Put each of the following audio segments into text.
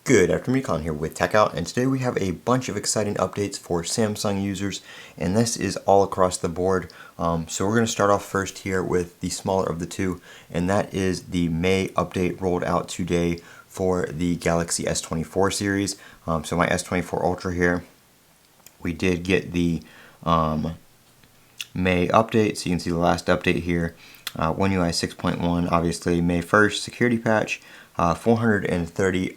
Good afternoon, Con here with Techout, and today we have a bunch of exciting updates for Samsung users, and this is all across the board. So we're going to start off first here with the smaller of the two, and that is the May update rolled out today for the Galaxy S24 series. So my S24 Ultra here, we did get the May update, so you can see the last update here. One UI 6.1, obviously May 1st, security patch, 430.41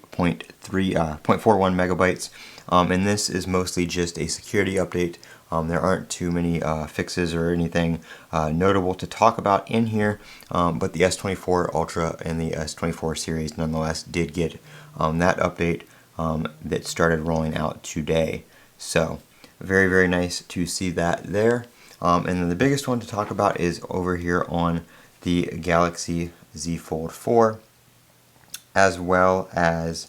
megabytes, and this is mostly just a security update. There aren't too many fixes or anything notable to talk about in here, but the S24 Ultra and the S24 series nonetheless did get that update that started rolling out today. So very, very nice to see that there. And then the biggest one to talk about is over here on the Galaxy Z Fold 4, as well as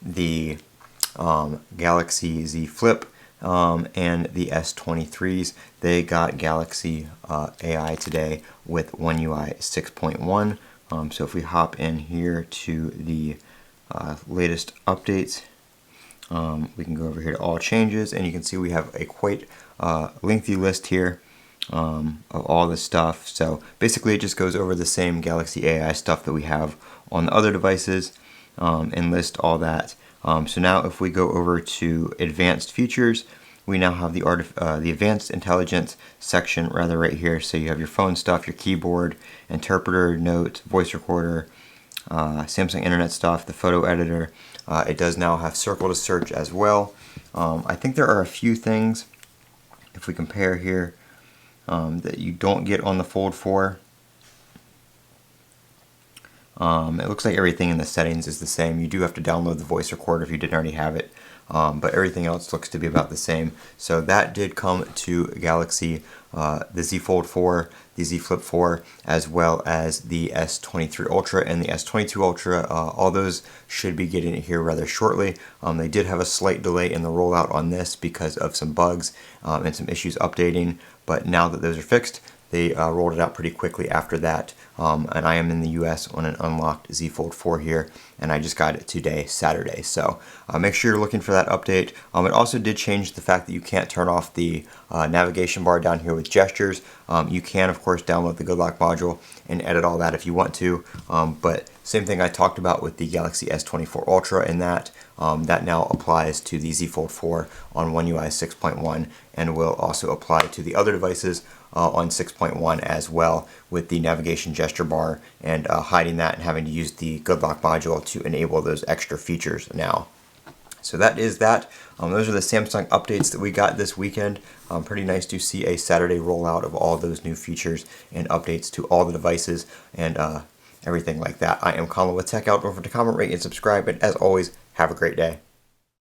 the Galaxy Z Flip and the S23s. They got Galaxy AI today with One UI 6.1. So if we hop in here to the latest updates, we can go over here to all changes, and you can see we have a quite lengthy list here of all this stuff. So basically it just goes over the same Galaxy AI stuff that we have on the other devices and list all that. So now if we go over to advanced features, we now have the advanced intelligence section right here. So you have your phone stuff, your keyboard, interpreter, notes, voice recorder, Samsung Internet stuff, the photo editor. It does now have circle to search as well. I think there are a few things, if we compare here, that you don't get on the Fold 4. It looks like everything in the settings is the same. You do have to download the voice recorder if you didn't already have it, but everything else looks to be about the same. So that did come to Galaxy, the Z Fold 4, the Z Flip 4, as well as the S23 Ultra and the S22 Ultra. All those should be getting it here rather shortly. They did have a slight delay in the rollout on this because of some bugs and some issues updating, but now that those are fixed, they rolled it out pretty quickly after that, and I am in the US on an unlocked Z Fold 4 here, and I just got it today, Saturday. So make sure you're looking for that update. It also did change the fact that you can't turn off the navigation bar down here with gestures. You can, of course, download the Good Lock module and edit all that if you want to, but same thing I talked about with the Galaxy S24 Ultra, and that now applies to the Z Fold 4 on One UI 6.1 and will also apply to the other devices on 6.1 as well, with the navigation gesture bar and hiding that and having to use the Good Lock module to enable those extra features now. So that is that. Those are the Samsung updates that we got this weekend. Pretty nice to see a Saturday rollout of all those new features and updates to all the devices and everything like that. I am Colin with Techout. Don't forget to comment, rate, and subscribe, and as always, have a great day.